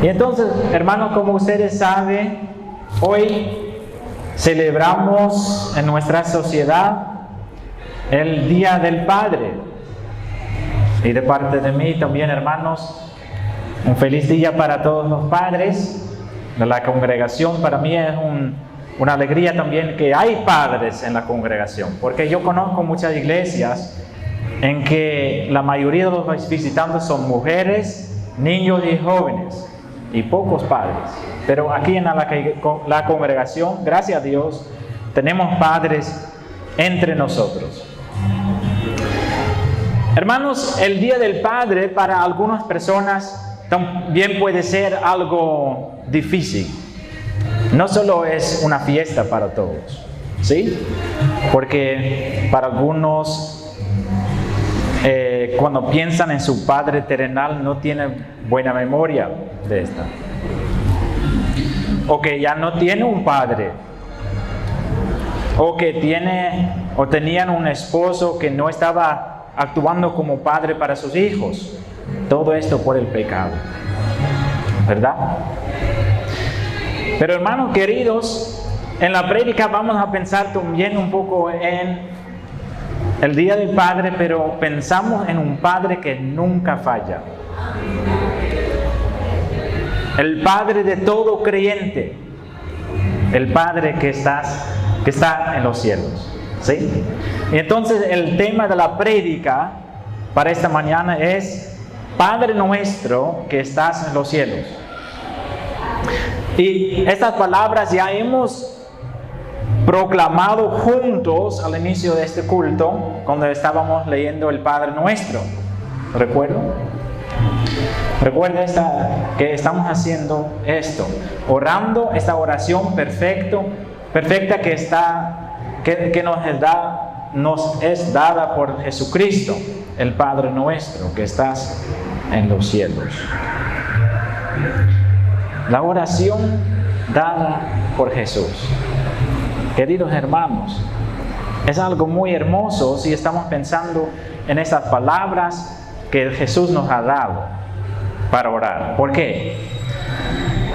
Y entonces, hermanos, como ustedes saben, hoy celebramos en nuestra sociedad el Día del Padre. Y de parte de mí también, hermanos, un feliz día para todos los padres de la congregación. Para mí es una alegría también que hay padres en la congregación, porque yo conozco muchas iglesias en que la mayoría de los visitantes son mujeres, niños y jóvenes, y pocos padres. Pero aquí en la congregación, gracias a Dios, tenemos padres entre nosotros. Hermanos, el Día del Padre para algunas personas también puede ser algo difícil. No solo es una fiesta para todos, ¿sí? Porque para algunos, cuando piensan en su Padre terrenal, no tienen buena memoria de esta. O que ya no tiene un padre. O que tenían un esposo que no estaba actuando como padre para sus hijos. Todo esto por el pecado, ¿verdad? Pero hermanos queridos, en la prédica vamos a pensar también un poco en el Día del Padre, pero pensamos en un Padre que nunca falla. El Padre de todo creyente. El Padre que está en los cielos, ¿sí? Y entonces el tema de la prédica para esta mañana es Padre nuestro que estás en los cielos. Y estas palabras ya hemos proclamado juntos al inicio de este culto, cuando estábamos leyendo el Padre Nuestro. ¿Recuerdan que estamos haciendo esto, orando esta oración perfecta que nos es dada por Jesucristo, el Padre Nuestro que estás en los cielos. La oración dada por Jesús. Queridos hermanos, es algo muy hermoso si estamos pensando en estas palabras que Jesús nos ha dado para orar. ¿Por qué?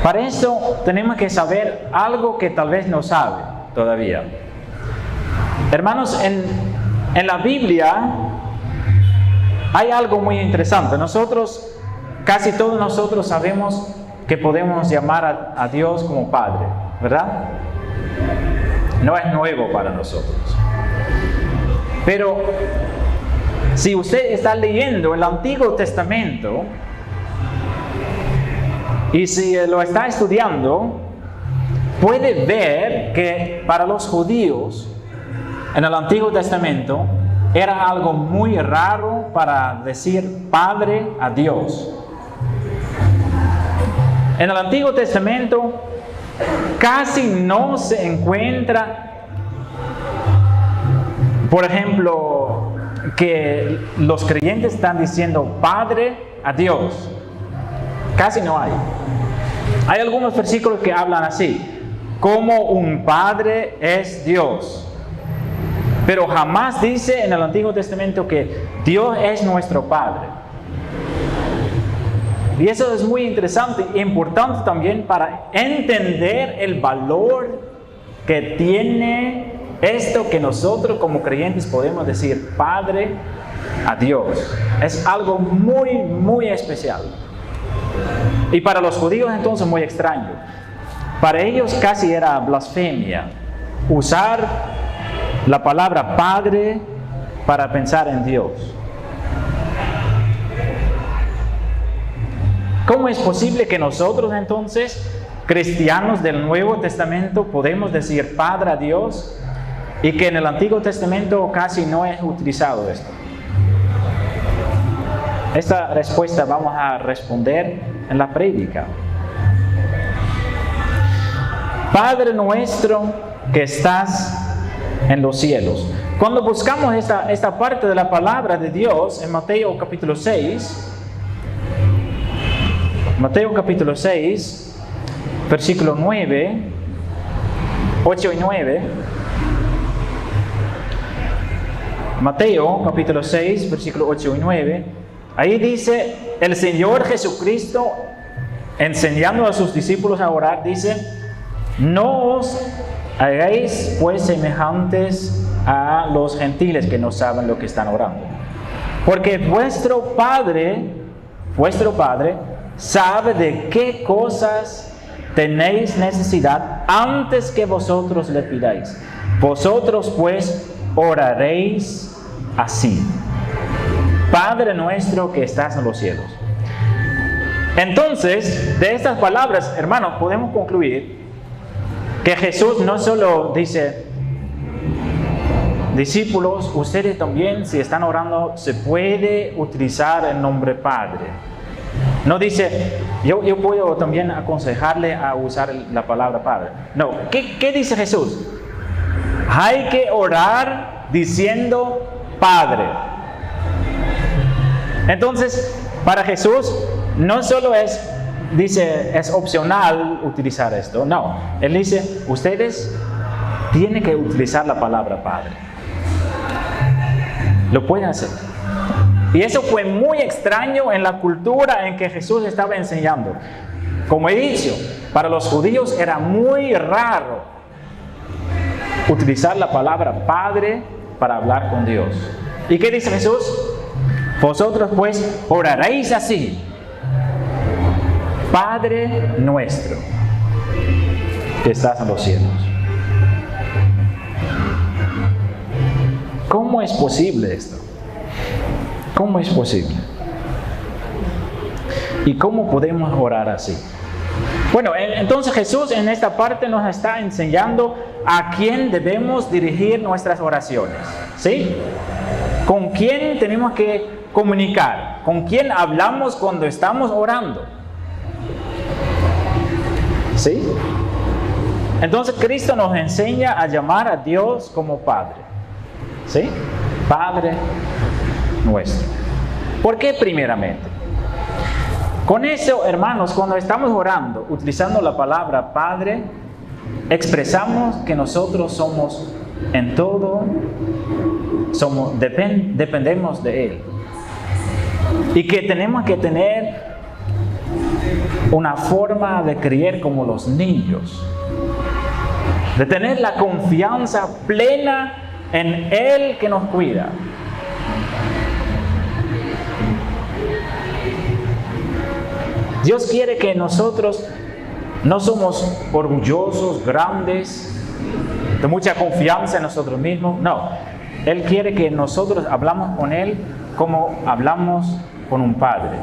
Para eso tenemos que saber algo que tal vez no sabe todavía. Hermanos, en la Biblia hay algo muy interesante. Casi todos nosotros sabemos que podemos llamar a Dios como Padre, ¿verdad? No es nuevo para nosotros. Pero si usted está leyendo el Antiguo Testamento y si lo está estudiando, puede ver que para los judíos en el Antiguo Testamento era algo muy raro para decir Padre a Dios. En el Antiguo Testamento casi no se encuentra, por ejemplo, que los creyentes están diciendo Padre a Dios. Casi no hay. Hay algunos versículos que hablan así, como un Padre es Dios. Pero jamás dice en el Antiguo Testamento que Dios es nuestro Padre. Y eso es muy interesante e importante también para entender el valor que tiene esto que nosotros como creyentes podemos decir Padre a Dios. Es algo muy, muy especial. Y para los judíos entonces muy extraño. Para ellos casi era blasfemia usar la palabra Padre para pensar en Dios. ¿Cómo es posible que nosotros entonces, cristianos del Nuevo Testamento, podemos decir Padre a Dios y que en el Antiguo Testamento casi no es utilizado esto? Esta respuesta vamos a responder en la prédica. Padre nuestro que estás en los cielos. Cuando buscamos esta parte de la palabra de Dios en Mateo capítulo 6, versículo 9, 8 y 9. Mateo capítulo 6, versículo 8 y 9. Ahí dice, el Señor Jesucristo enseñando a sus discípulos a orar, dice: no os hagáis pues semejantes a los gentiles que no saben lo que están orando. Porque vuestro Padre sabe de qué cosas tenéis necesidad antes que vosotros le pidáis. Vosotros pues oraréis así: Padre nuestro que estás en los cielos. Entonces, de estas palabras, hermanos, podemos concluir que Jesús no solo dice: discípulos, ustedes también, si están orando, se puede utilizar el nombre Padre. No dice: yo puedo también aconsejarle a usar la palabra Padre. No, ¿qué dice Jesús? Hay que orar diciendo Padre. Entonces, para Jesús, no solo es opcional utilizar esto. No, Él dice: ustedes tienen que utilizar la palabra Padre. Lo pueden hacer. Y eso fue muy extraño en la cultura en que Jesús estaba enseñando. Como he dicho, para los judíos era muy raro utilizar la palabra Padre para hablar con Dios. ¿Y qué dice Jesús? Vosotros pues oraréis así: Padre nuestro que estás en los cielos. ¿Cómo es posible esto? ¿Cómo es posible? ¿Y cómo podemos orar así? Bueno, entonces Jesús en esta parte nos está enseñando a quién debemos dirigir nuestras oraciones. ¿Sí? ¿Con quién tenemos que comunicar? ¿Con quién hablamos cuando estamos orando? ¿Sí? Entonces Cristo nos enseña a llamar a Dios como Padre. ¿Sí? Padre nuestro. ¿Por qué primeramente? Con eso, hermanos, cuando estamos orando, utilizando la palabra Padre, expresamos que nosotros somos en todo, dependemos de Él. Y que tenemos que tener una forma de creer como los niños, de tener la confianza plena en Él que nos cuida. Dios quiere que nosotros no somos orgullosos, grandes, de mucha confianza en nosotros mismos. No, Él quiere que nosotros hablamos con Él como hablamos con un padre.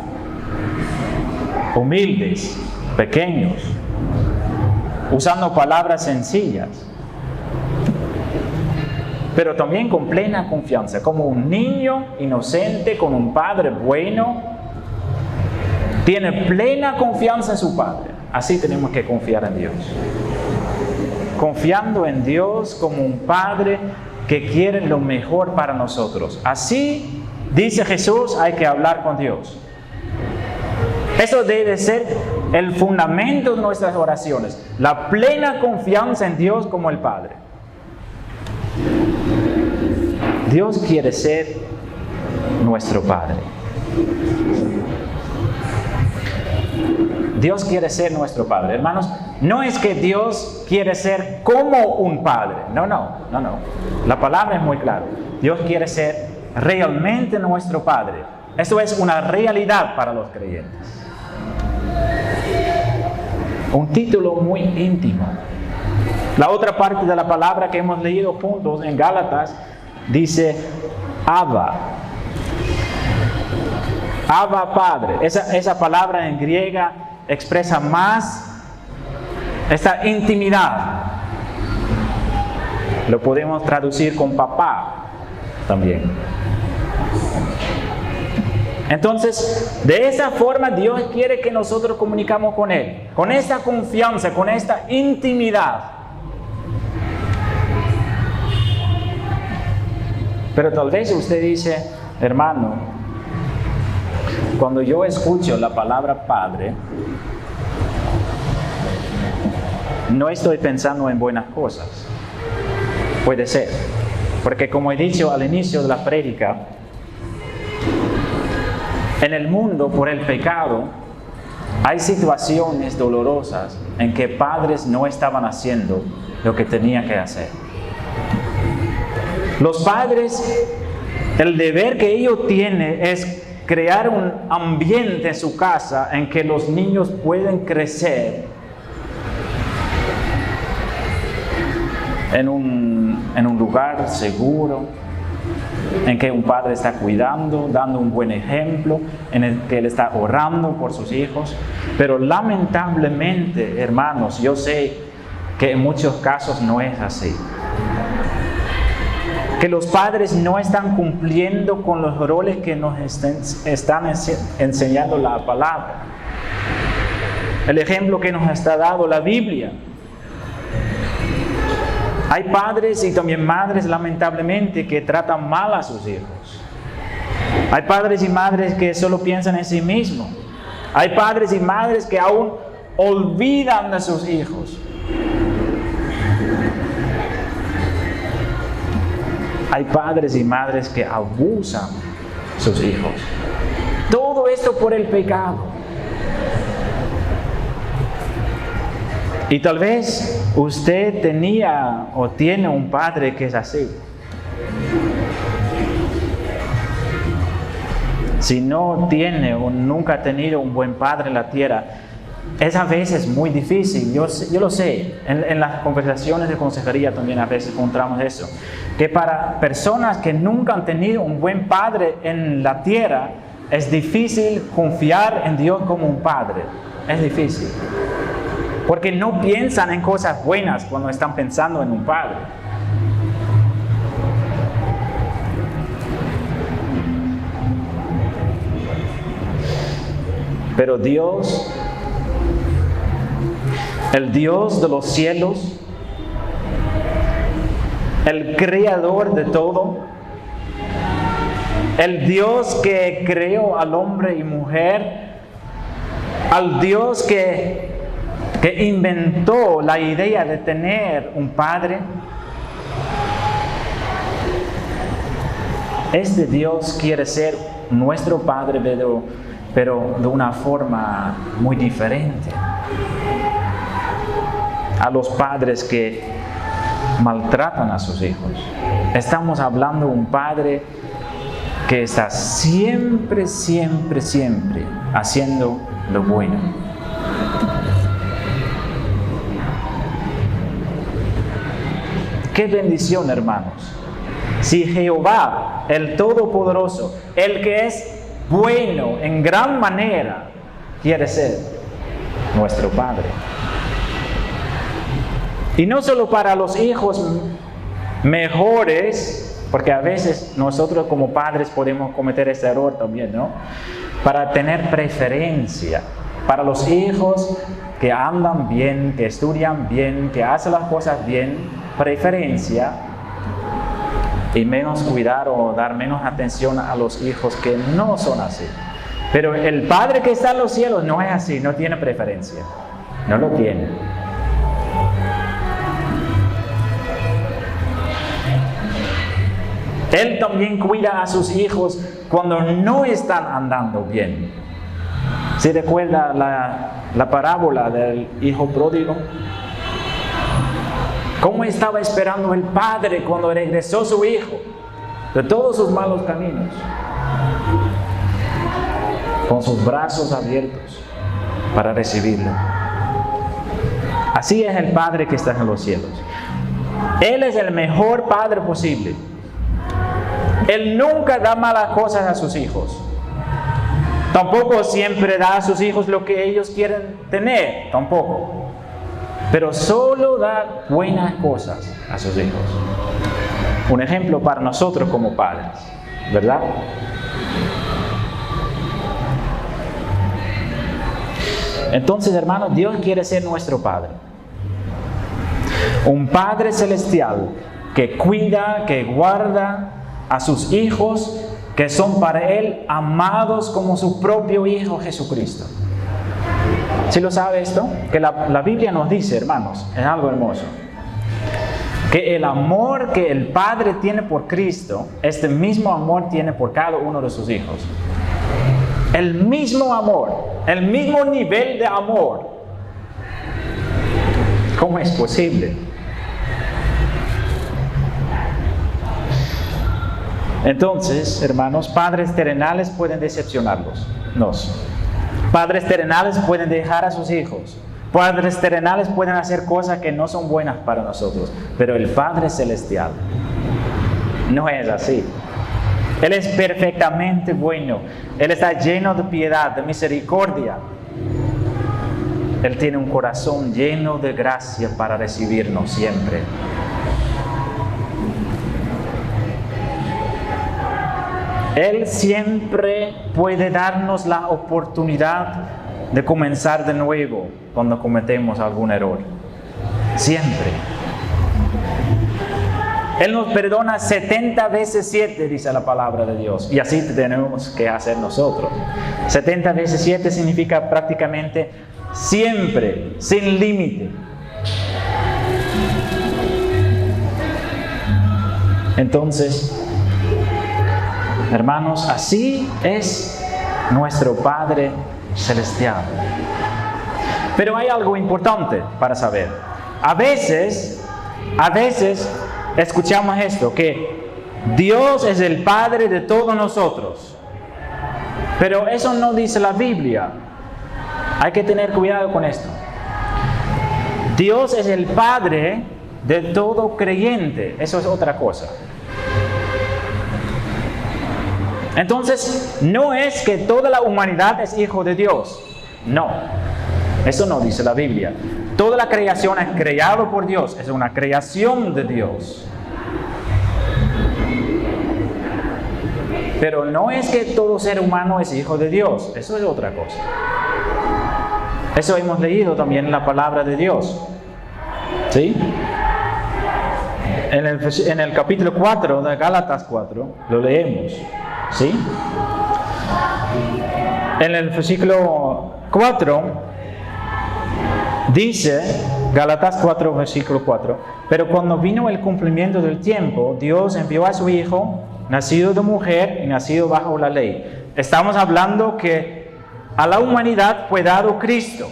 Humildes, pequeños, usando palabras sencillas, pero también con plena confianza, como un niño inocente con un padre bueno. Tiene plena confianza en su Padre. Así tenemos que confiar en Dios. Confiando en Dios como un Padre que quiere lo mejor para nosotros. Así, dice Jesús, hay que hablar con Dios. Eso debe ser el fundamento de nuestras oraciones. La plena confianza en Dios como el Padre. Dios quiere ser nuestro Padre. Dios quiere ser nuestro Padre. Hermanos, no es que Dios quiere ser como un Padre. No. La palabra es muy clara. Dios quiere ser realmente nuestro Padre. Esto es una realidad para los creyentes. Un título muy íntimo. La otra parte de la palabra que hemos leído juntos en Gálatas dice Abba. Abba Padre. Esa palabra en griega expresa más esta intimidad. Lo podemos traducir con papá también. Entonces, de esa forma Dios quiere que nosotros comunicamos con Él, con esta confianza, con esta intimidad. Pero tal vez usted dice: hermano, cuando yo escucho la palabra Padre, no estoy pensando en buenas cosas. Puede ser, porque como he dicho al inicio de la prédica, en el mundo por el pecado Hay situaciones dolorosas en que padres no estaban haciendo lo que tenían que hacer. Los padres, el deber que ellos tienen es crear un ambiente en su casa en que los niños pueden crecer en un lugar seguro, en que un padre está cuidando, dando un buen ejemplo, en el que él está orando por sus hijos. Pero lamentablemente, hermanos, yo sé que en muchos casos no es así. Que los padres no están cumpliendo con los roles que nos están enseñando la palabra. El ejemplo que nos está dando la Biblia. Hay padres y también madres, lamentablemente, que tratan mal a sus hijos. Hay padres y madres que solo piensan en sí mismos. Hay padres y madres que aún olvidan de sus hijos. Hay padres y madres que abusan de sus hijos. Todo esto por el pecado. Y tal vez usted tenía o tiene un padre que es así. Si no tiene o nunca ha tenido un buen padre en la tierra, es a veces muy difícil. Yo lo sé. En las conversaciones de consejería también a veces encontramos eso. Que para personas que nunca han tenido un buen padre en la tierra, es difícil confiar en Dios como un padre. Es difícil. Porque no piensan en cosas buenas cuando están pensando en un padre. Pero Dios, el Dios de los cielos, el creador de todo, el Dios que creó al hombre y mujer, al Dios que inventó la idea de tener un padre, este Dios quiere ser nuestro padre, pero de una forma muy diferente a los padres que maltratan a sus hijos. Estamos hablando de un padre que está siempre haciendo lo bueno. ¡Qué bendición, hermanos! Si Jehová, el Todopoderoso, el que es bueno en gran manera, quiere ser nuestro Padre. Y no solo para los hijos mejores, porque a veces nosotros como padres podemos cometer este error también, ¿no? Para tener preferencia. Para los hijos que andan bien, que estudian bien, que hacen las cosas bien, preferencia, y menos cuidar o dar menos atención a los hijos que no son así. Pero el Padre que está en los cielos no es así, no tiene preferencia, no lo tiene. Él también cuida a sus hijos cuando no están andando bien. ¿Se recuerda la parábola del hijo pródigo? ¿Cómo estaba esperando el padre cuando regresó su hijo de todos sus malos caminos? Con sus brazos abiertos para recibirlo. Así es el Padre que está en los cielos. Él es el mejor padre posible. Él nunca da malas cosas a sus hijos. Tampoco siempre da a sus hijos lo que ellos quieren tener, tampoco. Pero solo da buenas cosas a sus hijos. Un ejemplo para nosotros como padres, ¿verdad? Entonces, hermanos, Dios quiere ser nuestro Padre. Un Padre celestial que cuida, que guarda a sus hijos, que son para Él amados como su propio Hijo Jesucristo. ¿Sí lo sabe esto? Que la Biblia nos dice, hermanos, es algo hermoso, que el amor que el Padre tiene por Cristo, este mismo amor tiene por cada uno de sus hijos. el mismo amor, el mismo nivel de amor. ¿Cómo es posible? Entonces, hermanos, padres terrenales pueden decepcionarnos. Padres terrenales pueden dejar a sus hijos. Padres terrenales pueden hacer cosas que no son buenas para nosotros. Pero el Padre Celestial no es así. Él es perfectamente bueno. Él está lleno de piedad, de misericordia. Él tiene un corazón lleno de gracia para recibirnos siempre. Él siempre puede darnos la oportunidad de comenzar de nuevo cuando cometemos algún error. Siempre. Él nos perdona 70 veces 7, dice la palabra de Dios. Y así tenemos que hacer nosotros. 70 veces 7 significa prácticamente siempre, sin límite. Entonces, hermanos, así es nuestro Padre Celestial. Pero hay algo importante para saber. A veces escuchamos esto, que Dios es el Padre de todos nosotros. Pero eso no dice la Biblia. Hay que tener cuidado con esto. Dios es el Padre de todo creyente. Eso es otra cosa. Entonces, no es que toda la humanidad es hijo de Dios. No, eso no dice la Biblia. Toda la creación es creada por Dios, es una creación de Dios. Pero no es que todo ser humano es hijo de Dios, eso es otra cosa. Eso hemos leído también en la palabra de Dios. ¿Sí? En el capítulo 4 de Gálatas 4, lo leemos. ¿Sí? En el versículo 4 dice, Gálatas 4, versículo 4, pero cuando vino el cumplimiento del tiempo, Dios envió a su Hijo, nacido de mujer y nacido bajo la ley. Estamos hablando que a la humanidad fue dado Cristo,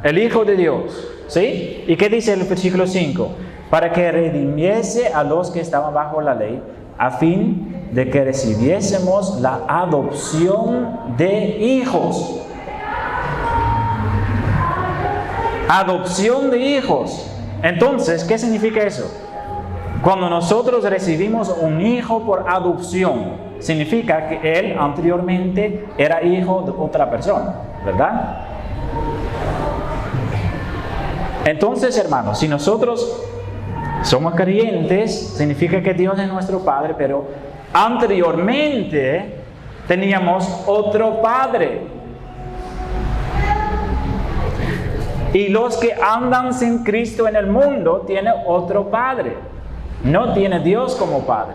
el Hijo de Dios. ¿Sí? ¿Y qué dice el versículo 5? Para que redimiese a los que estaban bajo la ley, a fin de que recibiésemos la adopción de hijos. Adopción de hijos. Entonces, ¿qué significa eso? Cuando nosotros recibimos un hijo por adopción, significa que él anteriormente era hijo de otra persona, ¿verdad? Entonces, hermanos, si nosotros somos creyentes, significa que Dios es nuestro Padre, pero anteriormente teníamos otro Padre. Y los que andan sin Cristo en el mundo tienen otro Padre. No tiene Dios como Padre.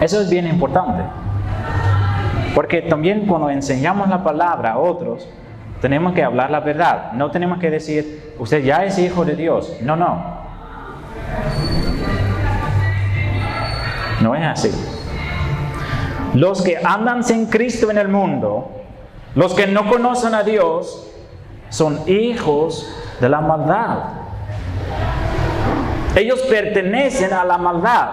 Eso es bien importante. Porque también cuando enseñamos la palabra a otros, tenemos que hablar la verdad. No tenemos que decir, usted ya es hijo de Dios. No. No es así. Los que andan sin Cristo en el mundo, los que no conocen a Dios, son hijos de la maldad. Ellos pertenecen a la maldad.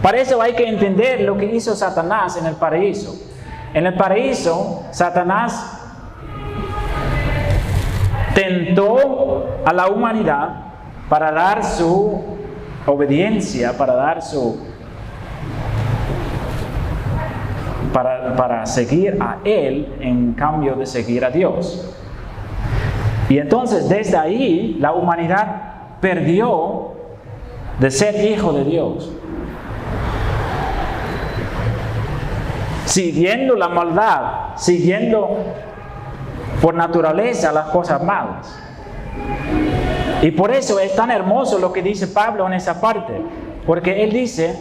Para eso hay que entender lo que hizo Satanás en el paraíso. En el paraíso, Satanás tentó a la humanidad para dar su obediencia, para seguir a él en cambio de seguir a Dios. Y entonces desde ahí la humanidad perdió de ser hijo de Dios, siguiendo la maldad, siguiendo por naturaleza las cosas malas. Y por eso es tan hermoso lo que dice Pablo en esa parte, porque él dice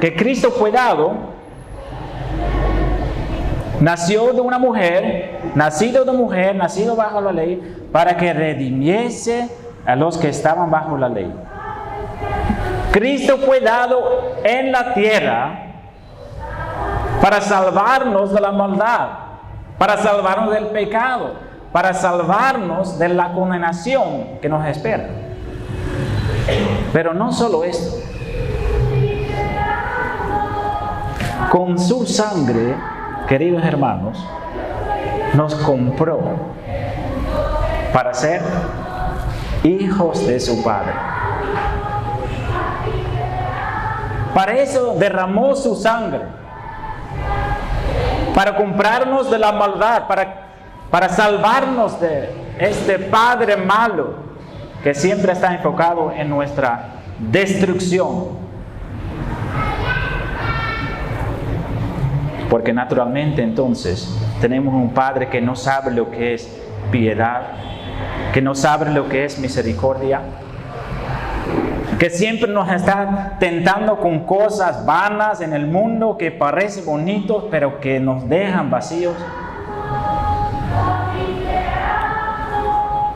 que Cristo fue dado, nació de una mujer, nacido bajo la ley, para que redimiese a los que estaban bajo la ley. Cristo fue dado en la tierra para salvarnos de la maldad, para salvarnos del pecado, para salvarnos de la condenación que nos espera. Pero no solo esto. Con su sangre, queridos hermanos, nos compró para ser hijos de su Padre. Para eso derramó su sangre, para comprarnos de la maldad, para salvarnos de este padre malo que siempre está enfocado en nuestra destrucción. Porque naturalmente entonces tenemos un Padre que no sabe lo que es piedad, que no sabe lo que es misericordia, que siempre nos está tentando con cosas vanas en el mundo que parecen bonitos pero que nos dejan vacíos,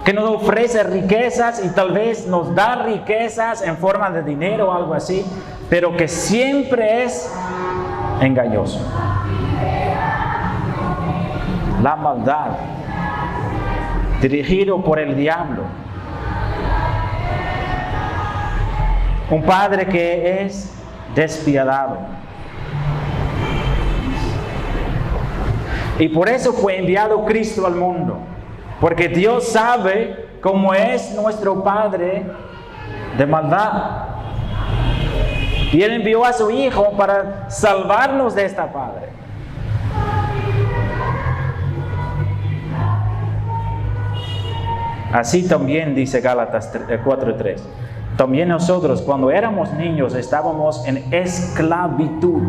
que nos ofrece riquezas y tal vez nos da riquezas en forma de dinero o algo así, pero que siempre es engañoso. La maldad, dirigido por el diablo. Un padre que es despiadado. Y por eso fue enviado Cristo al mundo. Porque Dios sabe cómo es nuestro padre de maldad. Y Él envió a su Hijo para salvarnos de esta padre. Así también dice Gálatas 4:3. También nosotros cuando éramos niños estábamos en esclavitud.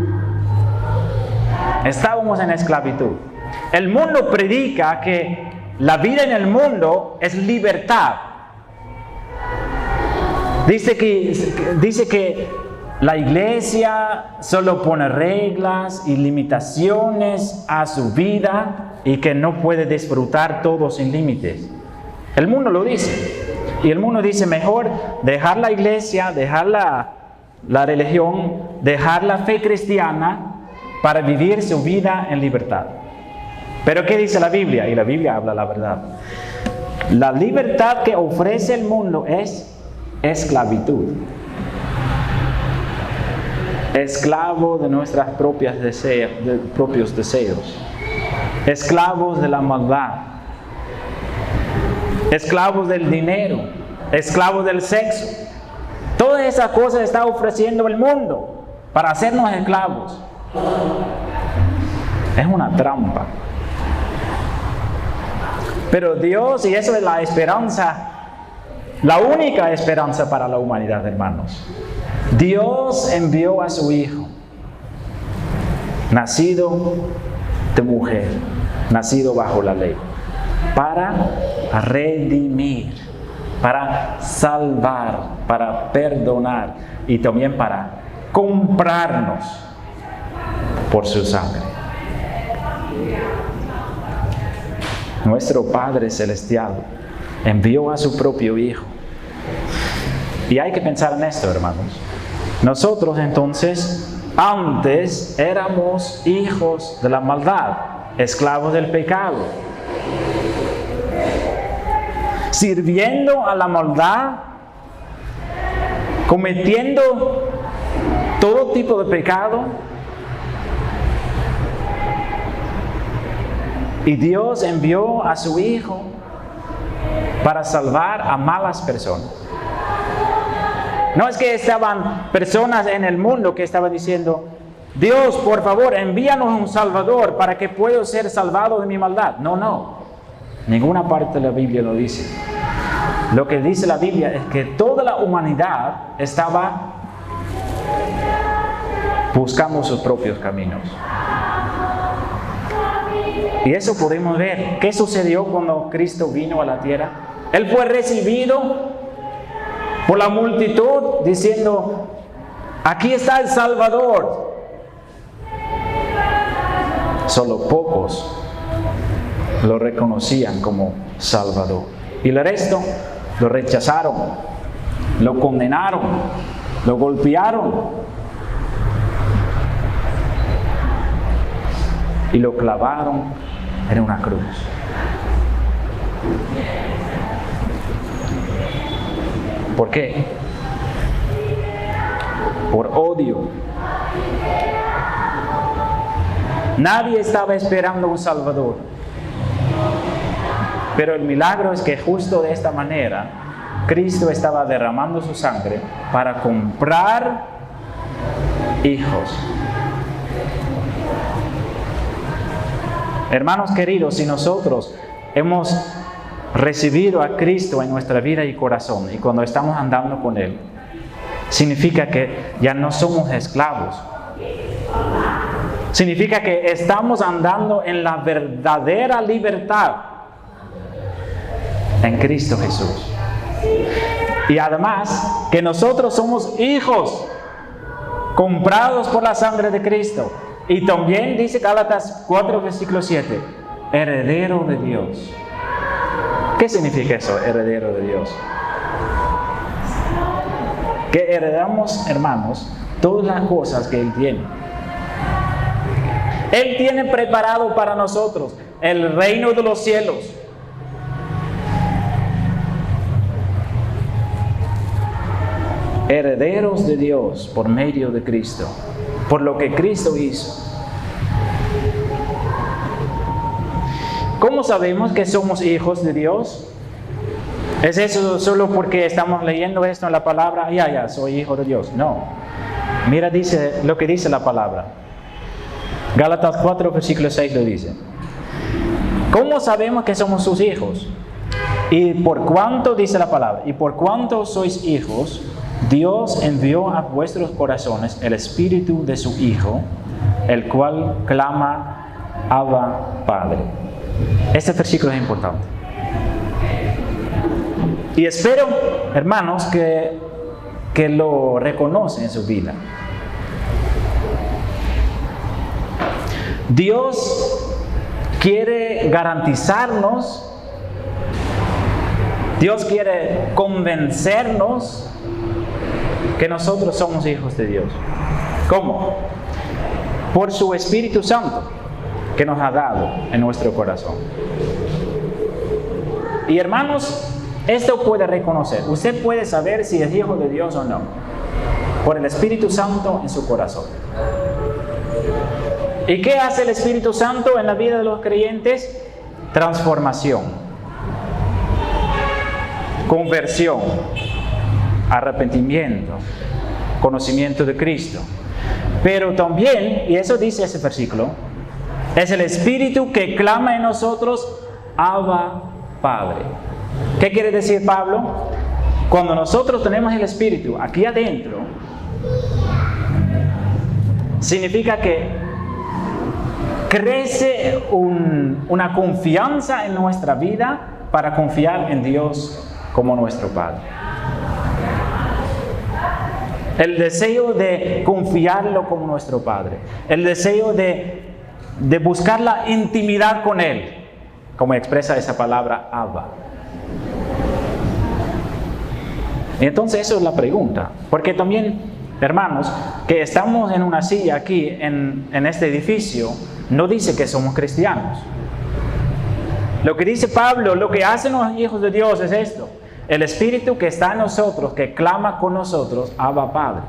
Estábamos en esclavitud. El mundo predica que la vida en el mundo es libertad. Dice que la iglesia solo pone reglas y limitaciones a su vida y que no puede disfrutar todo sin límites. El mundo lo dice. Y el mundo dice mejor dejar la iglesia, dejar la religión, dejar la fe cristiana para vivir su vida en libertad. Pero ¿qué dice la Biblia? Y la Biblia habla la verdad. La libertad que ofrece el mundo es esclavitud. Esclavo de nuestros propios deseos. Esclavos de la maldad. Esclavos del dinero, esclavos del sexo. Todas esas cosas está ofreciendo el mundo para hacernos esclavos. Es una trampa. Pero Dios, y eso es la esperanza, la única esperanza para la humanidad, hermanos. Dios envió a su Hijo, nacido de mujer, nacido bajo la ley, para redimir, para salvar, para perdonar y también para comprarnos por su sangre. Nuestro Padre Celestial envió a su propio Hijo. Y hay que pensar en esto, hermanos. Nosotros entonces, antes éramos hijos de la maldad, esclavos del pecado, sirviendo a la maldad, cometiendo todo tipo de pecado. Y Dios envió a su Hijo para salvar a malas personas. No es que estaban personas en el mundo que estaban diciendo: Dios, por favor, envíanos un Salvador para que pueda ser salvado de mi maldad. No. Ninguna parte de la Biblia lo dice. Lo que dice la Biblia es que toda la humanidad estaba buscando sus propios caminos. Y eso podemos ver. ¿Qué sucedió cuando Cristo vino a la tierra? Él fue recibido por la multitud diciendo: aquí está el Salvador. Solo pocos lo reconocían como Salvador. Y el resto lo rechazaron, lo condenaron, lo golpearon y lo clavaron en una cruz. ¿Por qué? Por odio. Nadie estaba esperando un Salvador. Pero el milagro es que justo de esta manera, Cristo estaba derramando su sangre para comprar hijos. Hermanos queridos, si nosotros hemos recibido a Cristo en nuestra vida y corazón, y cuando estamos andando con Él, significa que ya no somos esclavos. Significa que estamos andando en la verdadera libertad en Cristo Jesús. Y además que nosotros somos hijos comprados por la sangre de Cristo. Y también dice Gálatas 4, versículo 7, heredero de Dios. ¿Qué significa eso, heredero de Dios? Que heredamos, hermanos, todas las cosas que Él tiene. Él tiene preparado para nosotros el reino de los cielos. Herederos de Dios por medio de Cristo, por lo que Cristo hizo. ¿Cómo sabemos que somos hijos de Dios? ¿Es eso solo porque estamos leyendo esto en la palabra? Ya, soy hijo de Dios. No. Mira, dice lo que dice la palabra. Gálatas 4, versículo 6 lo dice. ¿Cómo sabemos que somos sus hijos? Y por cuánto, dice la palabra, y por cuánto sois hijos, Dios envió a vuestros corazones el Espíritu de su Hijo, el cual clama, Abba, Padre. Este versículo es importante. Y espero, hermanos, que lo reconocen en su vida. Dios quiere garantizarnos, Dios quiere convencernos que nosotros somos hijos de Dios. ¿Cómo? Por su Espíritu Santo que nos ha dado en nuestro corazón. Y hermanos, esto puede reconocer. Usted puede saber si es hijo de Dios o no, por el Espíritu Santo en su corazón. ¿Y qué hace el Espíritu Santo en la vida de los creyentes? Transformación, conversión, arrepentimiento, conocimiento de Cristo. Pero también, y eso dice ese versículo, es el Espíritu que clama en nosotros, Abba, Padre. ¿Qué quiere decir Pablo? Cuando nosotros tenemos el Espíritu aquí adentro, significa que crece una confianza en nuestra vida para confiar en Dios como nuestro Padre. El deseo de confiarlo como nuestro Padre. El deseo de buscar la intimidad con Él, como expresa esa palabra Abba. Y entonces eso es la pregunta. Porque también, hermanos, que estamos en una silla aquí en este edificio, no dice que somos cristianos. Lo que dice Pablo, lo que hacen los hijos de Dios es esto. El Espíritu que está en nosotros, que clama con nosotros, Abba, Padre.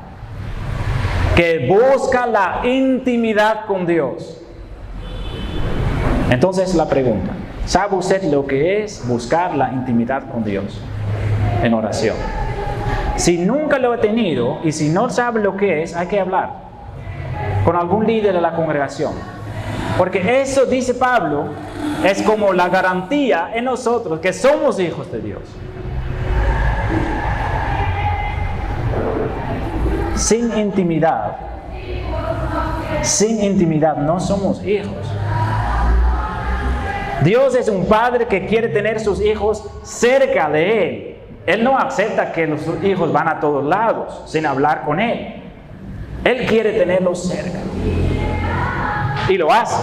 Que busca la intimidad con Dios. Entonces la pregunta, ¿sabe usted lo que es buscar la intimidad con Dios en oración? Si nunca lo he tenido y si no sabe lo que es, hay que hablar con algún líder de la congregación. Porque eso, dice Pablo, es como la garantía en nosotros que somos hijos de Dios. Sin intimidad no somos hijos. Dios es un padre que quiere tener sus hijos cerca de Él. Él no acepta que los hijos van a todos lados sin hablar con Él. Él quiere tenerlos cerca. Y lo hace.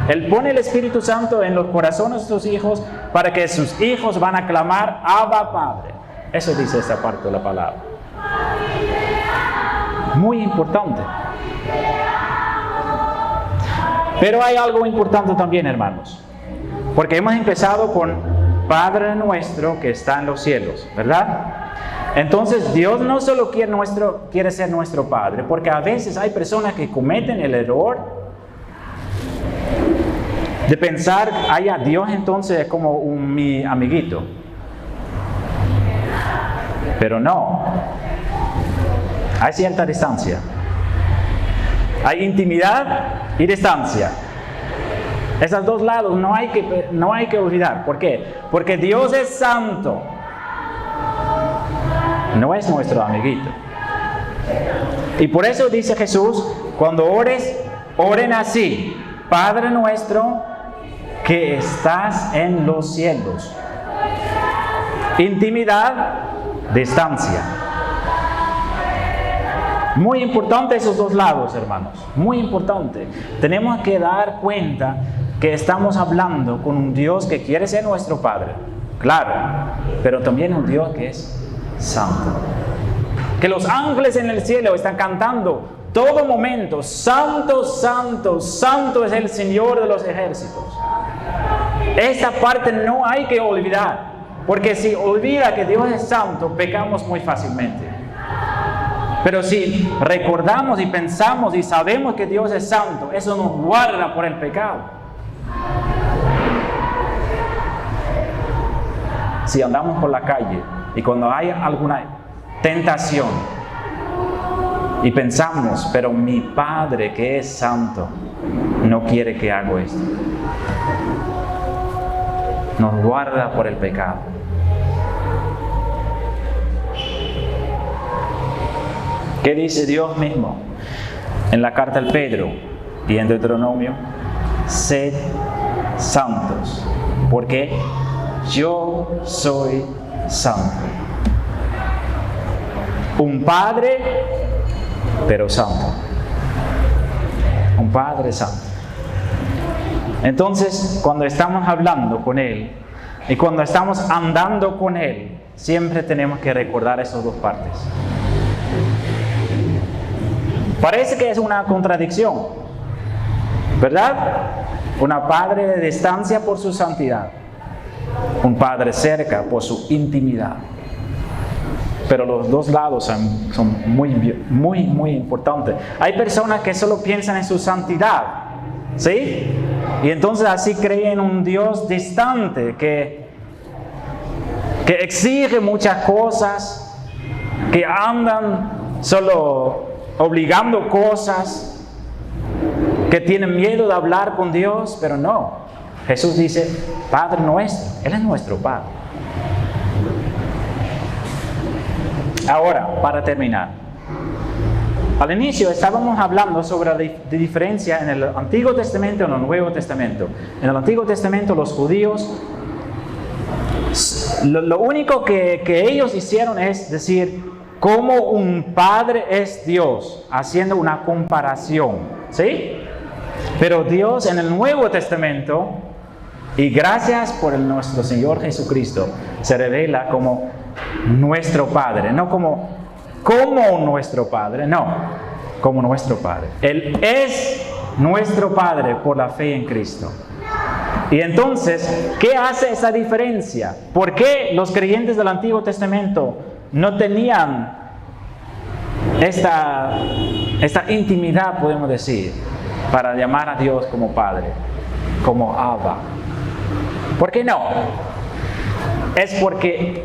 Él pone el Espíritu Santo en los corazones de sus hijos para que sus hijos van a clamar Abba, Padre. Eso dice esta parte de la palabra. Muy importante. Pero hay algo importante también, hermanos. Porque hemos empezado con Padre nuestro que está en los cielos, ¿verdad? Entonces Dios no solo quiere ser nuestro Padre, porque a veces hay personas que cometen el error de pensar, Dios entonces es como mi amiguito. Pero no, hay cierta distancia. Hay intimidad y distancia. Esos dos lados no hay que olvidar. ¿Por qué? Porque Dios es santo. No es nuestro amiguito. Y por eso dice Jesús, cuando oren así: Padre nuestro que estás en los cielos. Intimidad, distancia. Muy importante esos dos lados, hermanos. Muy importante. Tenemos que dar cuenta que estamos hablando con un Dios que quiere ser nuestro Padre. Claro, pero también un Dios que es santo. Que los ángeles en el cielo están cantando todo momento: Santo, santo, santo es el Señor de los ejércitos. Esta parte no hay que olvidar, porque si olvida que Dios es santo, pecamos muy fácilmente. Pero si recordamos y pensamos y sabemos que Dios es santo, eso nos guarda por el pecado. Si andamos por la calle y cuando hay alguna tentación y pensamos, pero mi Padre que es santo no quiere que haga esto, nos guarda por el pecado. ¿Qué dice Dios mismo en la carta al Pedro y en Deuteronomio? Sed santos, porque yo soy santo. Un Padre, pero santo. Un Padre santo. Entonces, cuando estamos hablando con Él y cuando estamos andando con Él, siempre tenemos que recordar esas dos partes. Parece que es una contradicción, ¿verdad? Un Padre de distancia por su santidad, un Padre cerca por su intimidad. Pero los dos lados son muy importantes. Hay personas que solo piensan en su santidad, ¿sí? Y entonces así creen un Dios distante que exige muchas cosas, que andan solo obligando cosas, que tienen miedo de hablar con Dios, pero no. Jesús dice, Padre nuestro, Él es nuestro Padre. Ahora, para terminar, al inicio estábamos hablando sobre la diferencia en el Antiguo Testamento y en el Nuevo Testamento. En el Antiguo Testamento los judíos, lo único que ellos hicieron es decir, cómo un Padre es Dios, haciendo una comparación, ¿sí? Pero Dios en el Nuevo Testamento, y gracias por nuestro Señor Jesucristo, se revela como nuestro Padre, no como nuestro Padre, no, como nuestro Padre. Él es nuestro Padre por la fe en Cristo. Y entonces, ¿qué hace esa diferencia? ¿Por qué los creyentes del Antiguo Testamento no tenían esta intimidad, podemos decir, para llamar a Dios como Padre, como Abba? ¿Por qué no? Es porque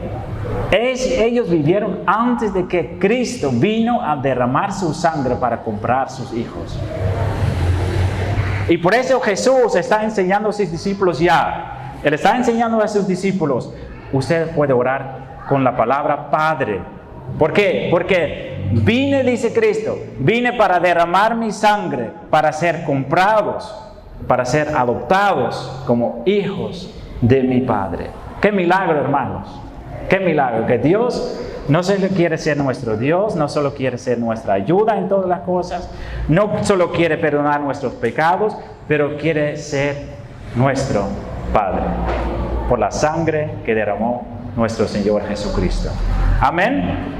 ellos vivieron antes de que Cristo vino a derramar su sangre para comprar sus hijos. Y por eso Jesús está enseñando a sus discípulos ya. Él está enseñando a sus discípulos, usted puede orar con la palabra Padre. ¿Por qué? Porque vine, dice Cristo, vine para derramar mi sangre, para ser comprados, para ser adoptados como hijos de mi Padre. ¡Qué milagro, hermanos! ¡Qué milagro! Que Dios no solo quiere ser nuestro Dios, no solo quiere ser nuestra ayuda en todas las cosas, no solo quiere perdonar nuestros pecados, pero quiere ser nuestro Padre, por la sangre que derramó nuestro Señor Jesucristo. Amén.